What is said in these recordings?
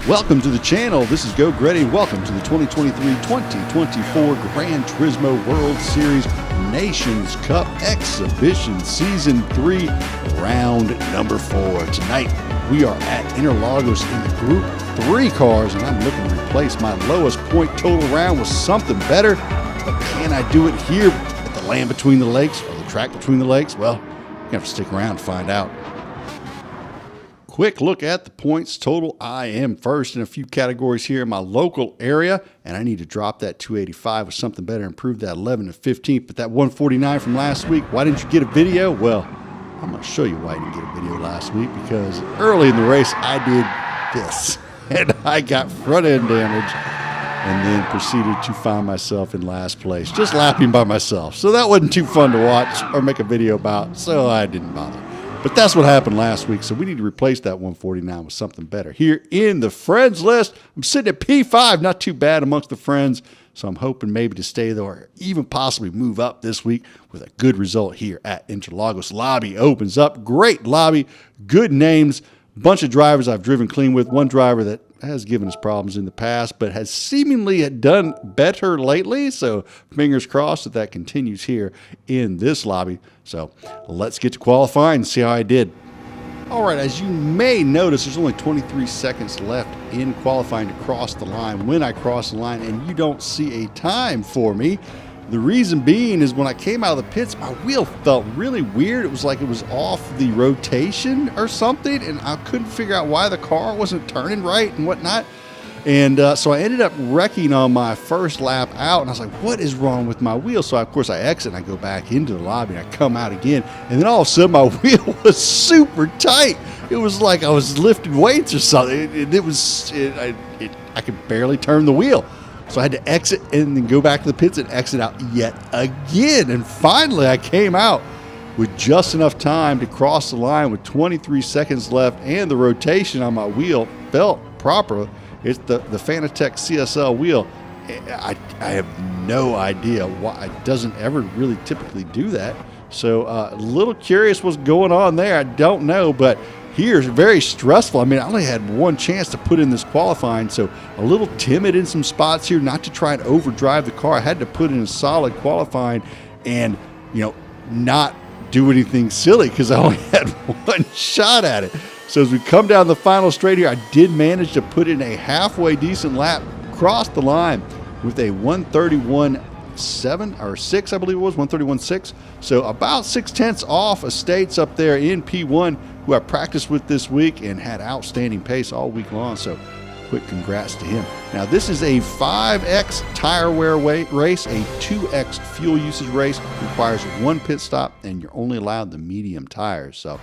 Welcome to the channel. This is Go Gretty. Welcome to the 2023-2024 Gran Turismo World Series Nations Cup Exhibition Season 3, round number 4. Tonight, we are at Interlagos in the Group 3 cars, and I'm looking to replace my lowest point total round with something better. But can I do it here at the land between the lakes, or the track between the lakes? Well, you're going to have to stick around to find out. Quick look at the points total. I am first in a few categories here in my local area, and I need to drop that 285 with something better, improve that 11 to 15th. But that 149 from last week, why didn't you get a video? Well, I'm going to show you why I didn't get a video last week, because early in the race I did this, and I got front end damage and then proceeded to find myself in last place, just lapping by myself. So that wasn't too fun to watch or make a video about, so I didn't bother. But that's what happened last week, so we need to replace that 149 with something better. Here in the friends list, I'm sitting at P5, not too bad amongst the friends, so I'm hoping maybe to stay there or even possibly move up this week with a good result here at Interlagos. Lobby opens up, great lobby, good names, bunch of drivers I've driven clean with, one driver that has given us problems in the past, but has seemingly done better lately. So fingers crossed that continues here in this lobby. So let's get to qualifying and see how I did. All right, as you may notice, there's only 23 seconds left in qualifying to cross the line. When I cross the line and you don't see a time for me, the reason being is when I came out of the pits, my wheel felt really weird. It was like it was off the rotation or something, and I couldn't figure out why the car wasn't turning right and whatnot. And so I ended up wrecking on my first lap out, and I was like, what is wrong with my wheel? So, of course, I exit, and I go back into the lobby, and I come out again, and then all of a sudden, my wheel was super tight. It was like I was lifting weights or something. I could barely turn the wheel. So I had to exit and then go back to the pits and exit out yet again. And finally, I came out with just enough time to cross the line with 23 seconds left, and the rotation on my wheel felt proper. It's the Fanatec CSL wheel. I have no idea why it doesn't ever really typically do that. So a little curious what's going on there. I don't know, but here's very stressful. I mean, I only had one chance to put in this qualifying, so a little timid in some spots here, not to try and overdrive the car. I had to put in a solid qualifying and, not do anything silly because I only had one shot at it. So as we come down the final straight here, I did manage to put in a halfway decent lap, cross the line with a 131.7 or 6, I believe it was, 131.6. So about 6/10 off Estates up there in P1, who I practiced with this week and had outstanding pace all week long. So quick congrats to him. Now this is a 5X tire wear race, a 2X fuel usage race, requires one pit stop, and you're only allowed the medium tires. So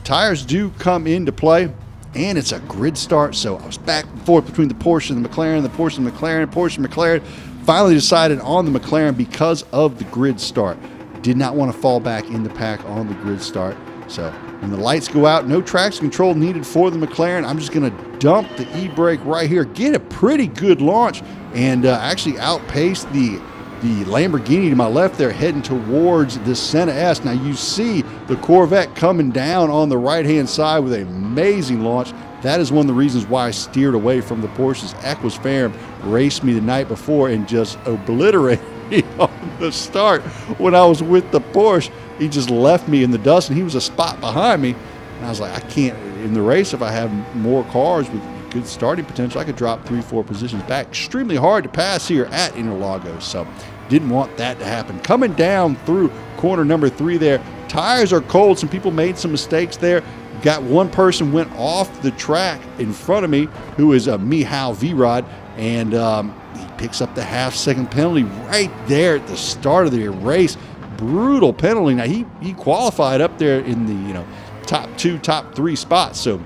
tires do come into play, and it's a grid start. So I was back and forth between the Porsche and the McLaren, the Porsche and the McLaren, Porsche and McLaren. Finally decided on the McLaren because of the grid start. Did not want to fall back in the pack on the grid start. So when the lights go out, no traction control needed for the McLaren. I'm just going to dump the e-brake right here, get a pretty good launch, and actually outpace the Lamborghini to my left there, heading towards the Senna S. Now you see the Corvette coming down on the right-hand side with an amazing launch. That is one of the reasons why I steered away from the Porsches. Equus Ferrum raced me the night before and just obliterated me on the start when I was with the Porsche. He just left me in the dust, and he was a spot behind me. And I was like, I can't, in the race, if I have more cars with good starting potential, I could drop 3-4 positions back. Extremely hard to pass here at Interlagos, so didn't want that to happen. Coming down through corner number 3 there, tires are cold. Some people made some mistakes there. Got one person went off the track in front of me, who is a Mihal V-Rod, and he picks up the half-second penalty right there at the start of the race. Brutal penalty. Now he qualified up there in the top 2, top 3 spots. So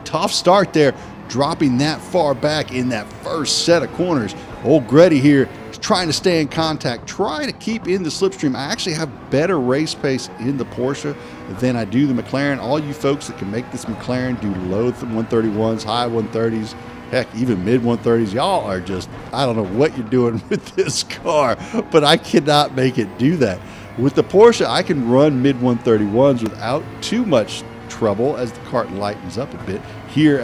tough start there, dropping that far back in that first set of corners. Old Gretty here is trying to stay in contact, trying to keep in the slipstream. I actually have better race pace in the Porsche than I do the McLaren. All you folks that can make this McLaren do low 131s, high 130s, heck, even mid 130s, y'all are just, I don't know what you're doing with this car, but I cannot make it do that. With the Porsche, I can run mid 131s without too much trouble as the cart lightens up a bit. Here,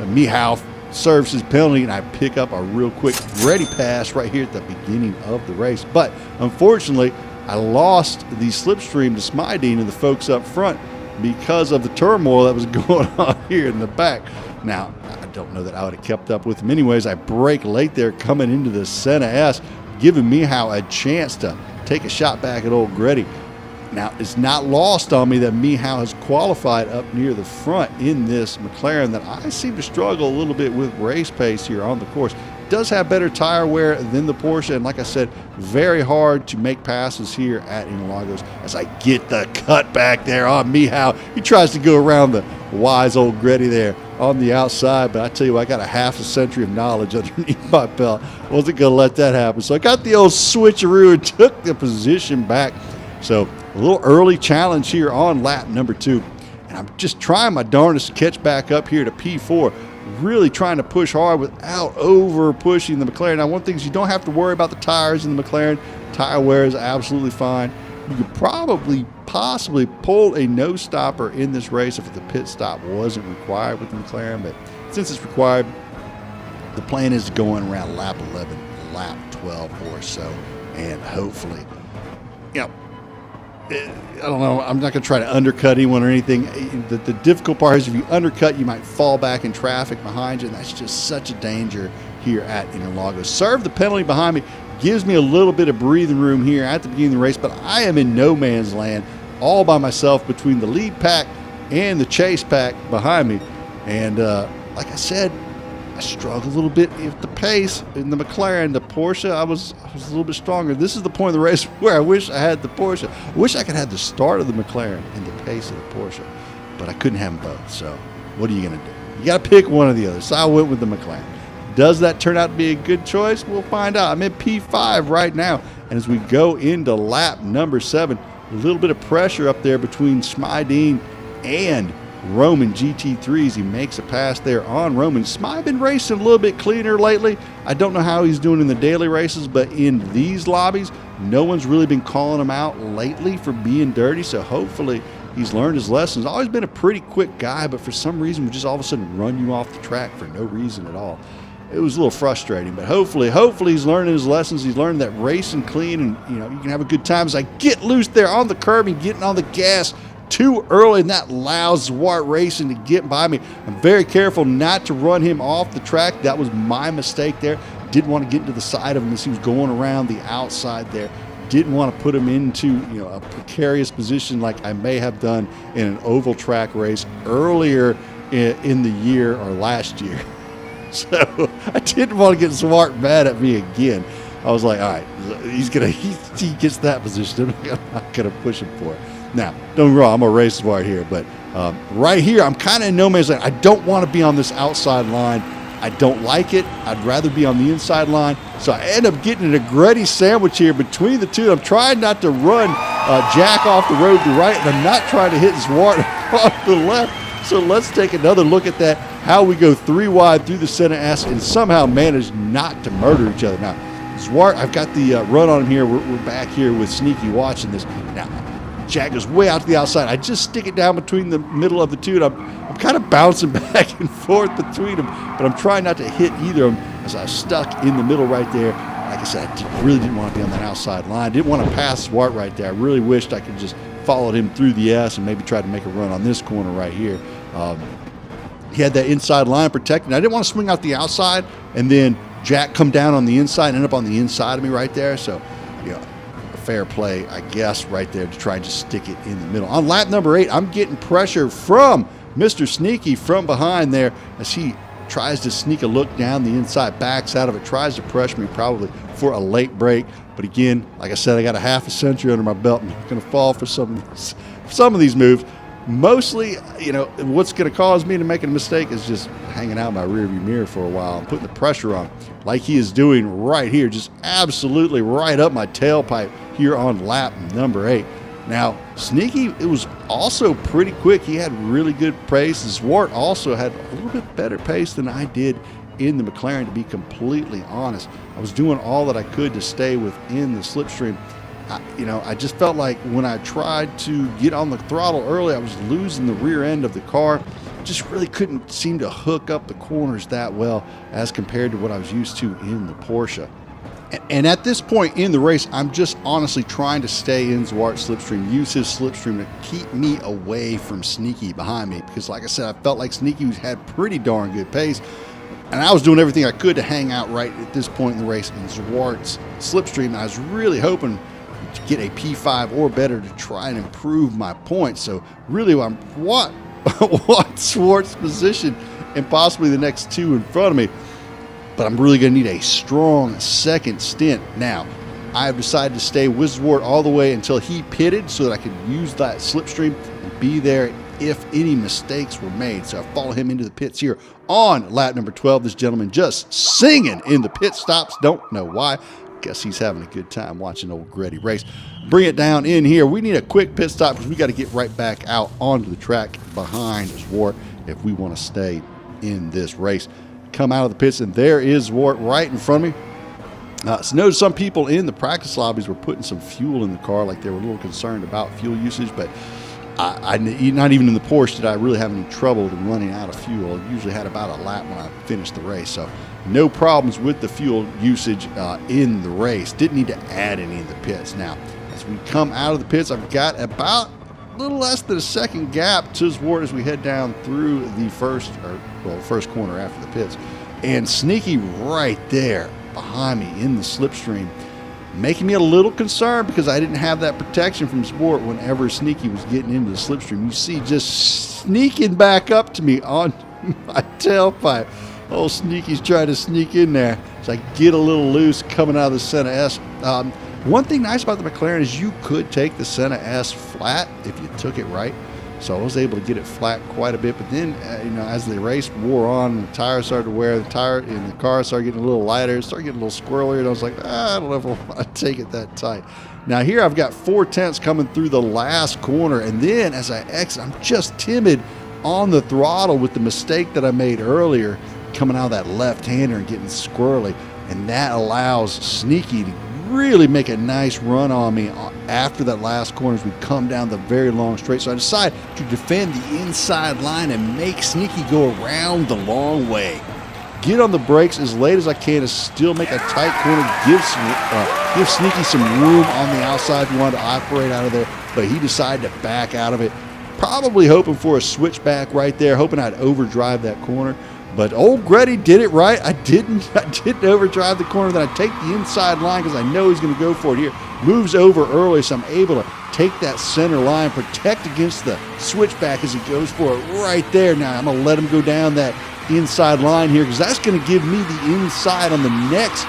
Mihal serves his penalty, and I pick up a real quick ready pass right here at the beginning of the race. But unfortunately, I lost the slipstream to Smideen and the folks up front because of the turmoil that was going on here in the back. Now, I don't know that I would have kept up with him anyways. I brake late there coming into the Senna S, giving Mihal a chance to take a shot back at old Gretty. Now, it's not lost on me that Mihal has qualified up near the front in this McLaren that I seem to struggle a little bit with race pace here on the course. It does have better tire wear than the Porsche, and like I said, very hard to make passes here at Interlagos as I get the cut back there on Mihal. He tries to go around the wise old Gretty there on the outside, but I tell you what, I got a half a century of knowledge underneath my belt. I wasn't going to let that happen. So I got the old switcheroo and took the position back. So a little early challenge here on lap number 2. And I'm just trying my darndest to catch back up here to P4. Really trying to push hard without over pushing the McLaren. Now, one thing is you don't have to worry about the tires in the McLaren. Tire wear is absolutely fine. You could probably, possibly pull a no stopper in this race if the pit stop wasn't required with the McLaren. But since it's required, the plan is to go in around lap 11, lap 12 or so. And hopefully, you know, I don't know, I'm not going to try to undercut anyone or anything. The difficult part is if you undercut, you might fall back in traffic behind you, and that's just such a danger here at Interlagos. Serve the penalty behind me, gives me a little bit of breathing room here at the beginning of the race, but I am in no man's land all by myself between the lead pack and the chase pack behind me. And like I said, I struggled a little bit with the pace in the McLaren. The Porsche, I was a little bit stronger. This is the point of the race where I wish I had the Porsche. I wish I could have the start of the McLaren and the pace of the Porsche, but I couldn't have them both. So what are you going to do? You got to pick one or the other. So I went with the McLaren. Does that turn out to be a good choice? We'll find out. I'm in P5 right now, and as we go into lap number 7, a little bit of pressure up there between Smideen and Roman GT3s. He makes a pass there on Roman. Smy's been racing a little bit cleaner lately. I don't know how he's doing in the daily races, but in these lobbies, no one's really been calling him out lately for being dirty, so hopefully he's learned his lessons. Always been a pretty quick guy, but for some reason would just all of a sudden run you off the track for no reason at all. It was a little frustrating, but hopefully he's learning his lessons. He's learned that racing clean and, you know, you can have a good time. As I get loose there on the curb and getting on the gas too early, and that allows Zwart Racing to get by me. I'm very careful not to run him off the track. That was my mistake there. Didn't want to get into the side of him as he was going around the outside there. Didn't want to put him into, you know, a precarious position like I may have done in an oval track race earlier in the year or last year. So I didn't want to get Zwart mad at me again. I was like, all right, he gets that position. I'm not gonna push him for it. Now, don't get me wrong, I'm a race Zwart here, but right here, I'm kind of in no man's land. I don't want to be on this outside line. I don't like it. I'd rather be on the inside line. So I end up getting a Gretty sandwich here between the two. I'm trying not to run Jack off the road to the right, and I'm not trying to hit Zwart off the left. So let's take another look at that, how we go 3 wide through the center S and somehow manage not to murder each other. Now, Zwart, I've got the run on him here. We're back here with Sneaky watching this. Now, Jack goes way out to the outside. I just stick it down between the middle of the two, and I'm kind of bouncing back and forth between them, but I'm trying not to hit either of them as I was stuck in the middle right there. Like I said, I really didn't want to be on that outside line. Didn't want to pass Zwart right there. I really wished I could just follow him through the S and maybe try to make a run on this corner right here. He had that inside line protected. I didn't want to swing out the outside and then Jack come down on the inside and end up on the inside of me right there. So, you know, a fair play, I guess, right there to try and just stick it in the middle. On lap number 8, I'm getting pressure from Mr. Sneaky from behind there as he tries to sneak a look down the inside, backs out of it, tries to pressure me probably for a late break. But again, like I said, I got a half a century under my belt. I'm not going to fall for some of these moves. Mostly, you know, what's going to cause me to make a mistake is just hanging out in my rearview mirror for a while and putting the pressure on like he is doing right here, just absolutely right up my tailpipe here on lap number 8. Now, Sneaky, it was also pretty quick. He had really good pace. Zwart also had a little bit better pace than I did in the McLaren, to be completely honest. I was doing all that I could to stay within the slipstream. I just felt like when I tried to get on the throttle early, I was losing the rear end of the car. just really couldn't seem to hook up the corners that well as compared to what I was used to in the Porsche. And at this point in the race, I'm just honestly trying to stay in Zwart's slipstream, use his slipstream to keep me away from Sneaky behind me. Because like I said, I felt like Sneaky had pretty darn good pace. And I was doing everything I could to hang out right at this point in the race in Zwart's slipstream. I was really hoping to get a P5 or better to try and improve my points. So really, I'm what Zwart's position and possibly the next two in front of me. But I'm really going to need a strong second stint. Now, I have decided to stay with Zwart all the way until he pitted so that I could use that slipstream and be there if any mistakes were made. So I follow him into the pits here on lap number 12. This gentleman just singing in the pit stops. Don't know why. Guess he's having a good time watching old Gretty race. Bring it down in here. We need a quick pit stop because we got to get right back out onto the track behind Zwart if we want to stay in this race. Come out of the pits, and there is Zwart right in front of me. So notice some people in the practice lobbies were putting some fuel in the car, like they were a little concerned about fuel usage, but not even in the Porsche did I really have any trouble running out of fuel. I usually had about a lap when I finished the race, so no problems with the fuel usage in the race. Didn't need to add any in the pits. Now, as we come out of the pits, I've got about a little less than a second gap to Zwart as we head down through the first corner after the pits. And Sneaky right there behind me in the slipstream, making me a little concerned because I didn't have that protection from Zwart whenever Sneaky was getting into the slipstream. You see just sneaking back up to me on my tailpipe. Oh, Sneaky's trying to sneak in there. So I get a little loose coming out of the Senna S. One thing nice about the McLaren is you could take the Senna S flat if you took it right. So I was able to get it flat quite a bit. But then, as the race wore on, the tires started to wear, the tire in the car started getting a little lighter, started getting a little squirrelier, and I was like, I don't know if I want to take it that tight. Now here I've got 4/10 coming through the last corner, and then as I exit, I'm just timid on the throttle with the mistake that I made earlier, coming out of that left-hander and getting squirrely, and that allows Sneaky to really make a nice run on me after that last corner as we come down the very long straight. So I decide to defend the inside line and make Sneaky go around the long way. Get on the brakes as late as I can to still make a tight corner, give Sneaky some room on the outside if you wanted to operate out of there, but he decided to back out of it, probably hoping for a switchback right there, hoping I'd overdrive that corner. But old Gretty did it right. I didn't overdrive the corner. Then I take the inside line because I know he's going to go for it here. Moves over early, so I'm able to take that center line, protect against the switchback as he goes for it right there. Now I'm going to let him go down that inside line here because that's going to give me the inside on the next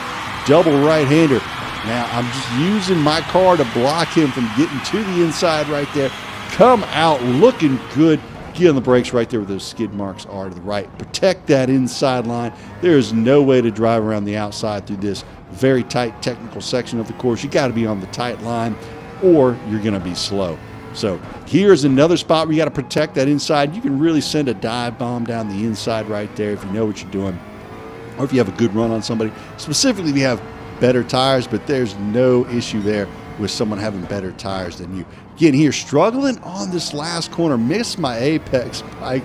double right-hander. Now I'm just using my car to block him from getting to the inside right there. Come out looking good. Get on the brakes right there where those skid marks are to the right. Protect that inside line. There is no way to drive around the outside through this very tight technical section of the course. You got to be on the tight line or you're going to be slow. So here's another spot where you got to protect that inside. You can really send a dive bomb down the inside right there if you know what you're doing, or if you have a good run on somebody. Specifically, if you have better tires, but there's no issue there with someone having better tires than you. Again, here, struggling on this last corner, missed my apex by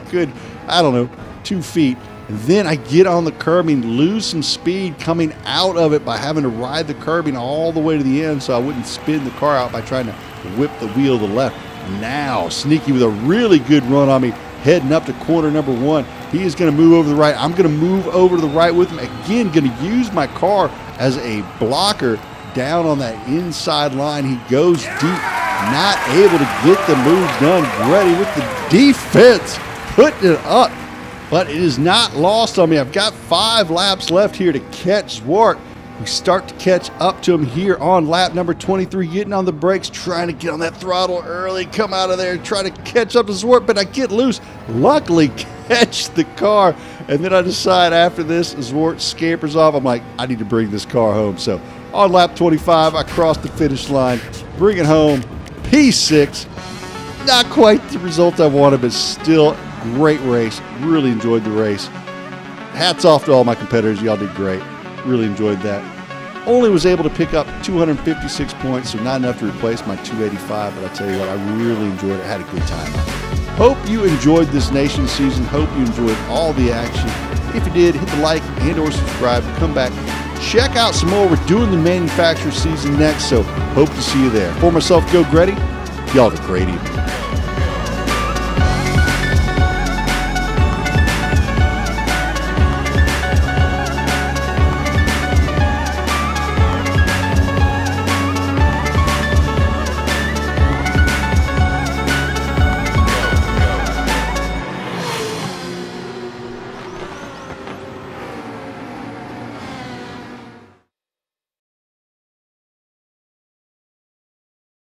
I don't know, 2 feet. And then I get on the curbing, lose some speed coming out of it by having to ride the curbing all the way to the end so I wouldn't spin the car out by trying to whip the wheel to the left. Now, Sneaky with a really good run on me, heading up to corner number 1. He is going to move over to the right. I'm going to move over to the right with him. Again, going to use my car as a blocker down on that inside line. He goes deep, not able to get the move done. Ready with the defense, putting it up, but it is not lost on me. I've got 5 laps left here to catch Zwart. We start to catch up to him here on lap number 23, getting on the brakes, trying to get on that throttle early, come out of there, try to catch up to Zwart, but I get loose. Luckily, catch the car, and then I decide after this, Zwart scampers off. I'm like, I need to bring this car home. So on lap 25, I cross the finish line, bring it home, P6. Not quite the result I wanted, but still great race. Really enjoyed the race. Hats off to all my competitors. Y'all did great. Really enjoyed that. Only was able to pick up 256 points, so not enough to replace my 285, but I tell you what, I really enjoyed it. I had a good time. Hope you enjoyed this Nation season. Hope you enjoyed all the action. If you did, hit the like and or subscribe. Come back, check out some more. We're doing the manufacturer season next, so hope to see you there. For myself, Go Gretty, y'all have a great evening.